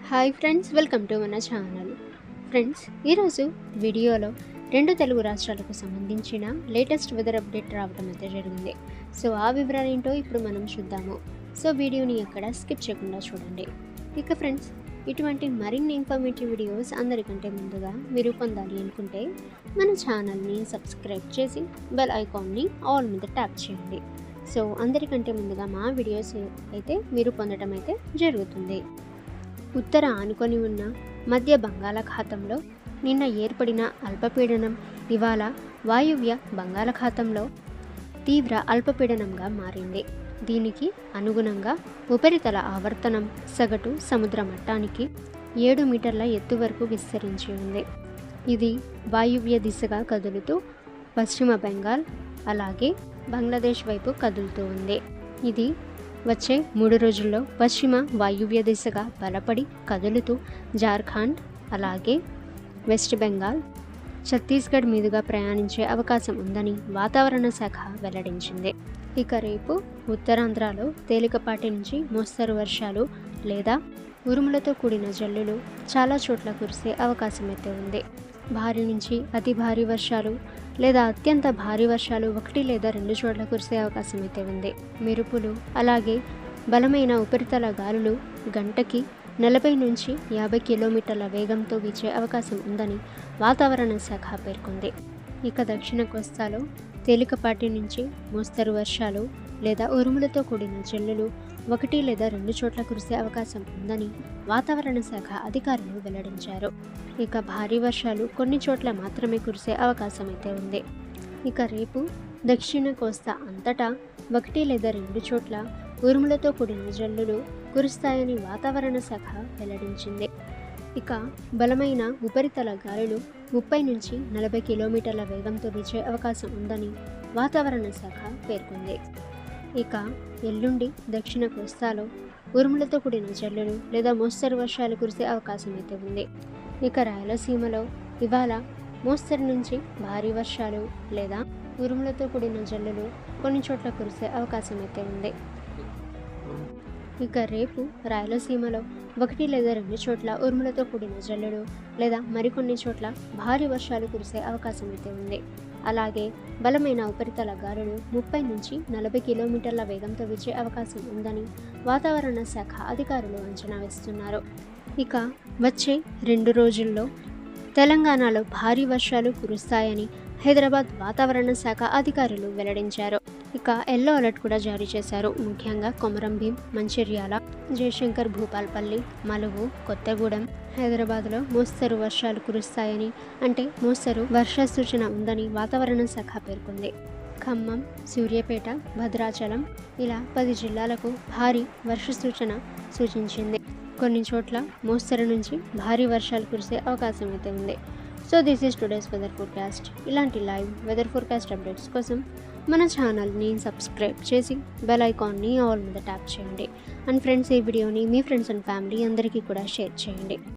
Hi friends, welcome to మన channel. Friends, ఈరోజు వీడియోలో రెండు తెలుగు రాష్ట్రాలకు సంబంధించిన లేటెస్ట్ వెదర్ అప్డేట్ రావడం అయితే జరిగింది. సో ఆ వివరాలు ఏంటో ఇప్పుడు మనం చూద్దాము. సో వీడియోని ఎక్కడ స్కిప్ చేయకుండా చూడండి. ఇక ఫ్రెండ్స్, ఇటువంటి మరిన్ని ఇన్ఫర్మేటివ్ వీడియోస్ అందరికంటే ముందుగా మీరు పొందాలి అనుకుంటే మన ఛానల్ని సబ్స్క్రైబ్ చేసి బెల్ ఐకాన్ని ఆల్ మీద ట్యాప్ చేయండి. సో అందరికంటే ముందుగా మా వీడియోస్ అయితే మీరు పొందడం అయితే జరుగుతుంది. ఉత్తర ఆనుకొని ఉన్న మధ్య బంగాళాఖాతంలో నిన్న ఏర్పడిన అల్పపీడనం ఇవాళ వాయువ్య బంగాళాఖాతంలో తీవ్ర అల్పపీడనంగా మారింది. దీనికి అనుగుణంగా ఉపరితల ఆవర్తనం సగటు సముద్ర మట్టానికి 7 మీటర్ల ఎత్తు వరకు విస్తరించి ఉంది. ఇది వాయువ్య దిశగా కదులుతూ పశ్చిమ బెంగాల్ అలాగే బంగ్లాదేశ్ వైపు కదులుతూ ఉంది. ఇది వచ్చే 3 రోజుల్లో పశ్చిమ వాయువ్య దిశగా బలపడి కదులుతూ జార్ఖండ్ అలాగే వెస్ట్ బెంగాల్, ఛత్తీస్గఢ్ మీదుగా ప్రయాణించే అవకాశం ఉందని వాతావరణ శాఖ వెల్లడించింది. ఇక రేపు ఉత్తరాంధ్రలో తేలికపాటి నుంచి మోస్తరు వర్షాలు లేదా ఉరుములతో కూడిన జల్లులు చాలా చోట్ల కురిసే అవకాశం అయితే ఉంది. భారీ నుంచి అతి భారీ వర్షాలు లేదా అత్యంత భారీ వర్షాలు 1 లేదా 2 చోట్ల కురిసే అవకాశం అయితే ఉంది. మెరుపులు అలాగే బలమైన ఉపరితల గాలులు గంటకి 40 నుంచి 50 కిలోమీటర్ల వేగంతో వీచే అవకాశం ఉందని వాతావరణ శాఖ పేర్కొంది. ఇక దక్షిణ కోస్తాలో తేలికపాటి నుంచి మోస్తరు వర్షాలు లేదా ఉరుములతో కూడిన జల్లులు 1 లేదా 2 చోట్ల కురిసే అవకాశం ఉందని వాతావరణ శాఖ అధికారులు వెల్లడించారు. ఇక భారీ వర్షాలు కొన్ని చోట్ల మాత్రమే కురిసే అవకాశం అయితే ఉంది. ఇక రేపు దక్షిణ కోస్తా అంతటా 1 లేదా 2 చోట్ల ఉరుములతో కూడిన జల్లులు కురుస్తాయని వాతావరణ శాఖ వెల్లడించింది. ఇక బలమైన ఉపరితల గాలులు 30 నుంచి 40 కిలోమీటర్ల వేగంతో వీచే అవకాశం ఉందని వాతావరణ శాఖ పేర్కొంది. ఇక ఎల్లుండి దక్షిణ కోస్తాలో ఉరుములతో కూడిన జల్లులు లేదా మోస్తరు వర్షాలు కురిసే అవకాశం అయితే ఉంది. ఇక రాయలసీమలో ఇవాళ మోస్తరు నుంచి భారీ వర్షాలు లేదా ఉరుములతో కూడిన జల్లులు కొన్ని చోట్ల కురిసే అవకాశం అయితే ఉంది. ఇక రేపు రాయలసీమలో 1 లేదా 2 చోట్ల ఉరుములతో కూడిన జల్లులు లేదా మరికొన్ని చోట్ల భారీ వర్షాలు కురిసే అవకాశం అయితే ఉంది. అలాగే బలమైన ఉపరితల గాలులు 30 నుంచి 40 కిలోమీటర్ల వేగంతో వీచే అవకాశం ఉందని వాతావరణ శాఖ అధికారులు అంచనా వేస్తున్నారు. ఇక వచ్చే 2 రోజుల్లో తెలంగాణలో భారీ వర్షాలు కురుస్తాయని హైదరాబాద్ వాతావరణ శాఖ అధికారులు వెల్లడించారు. ఇక ఎల్లో అలర్ట్ కూడా జారీ చేశారు. ముఖ్యంగా కొమరంభీం, మంచిర్యాల, జయశంకర్ భూపాల్పల్లి, మలుగు, కొత్తగూడెం, హైదరాబాద్లో మోస్తరు వర్షాలు కురుస్తాయని అంటే మోస్తరు వర్ష సూచన ఉందని వాతావరణ శాఖ పేర్కొంది. ఖమ్మం, సూర్యాపేట, భద్రాచలం ఇలా 10 జిల్లాలకు భారీ వర్ష సూచన సూచించింది. కొన్ని చోట్ల మోస్తరు నుంచి భారీ వర్షాలు కురిసే అవకాశం అయితే ఉంది. So this is today's weather forecast. ఇలాంటి లైవ్ వెదర్ ఫోర్కాస్ట్ అప్డేట్స్ కోసం మన ఛానల్ని సబ్స్క్రైబ్ చేసి బెల్ ఐకాన్ని ఆల్ మీద ట్యాప్ చేయండి. అండ్ ఫ్రెండ్స్, ఈ వీడియోని మీ ఫ్రెండ్స్ అండ్ ఫ్యామిలీ అందరికీ కూడా షేర్ చేయండి.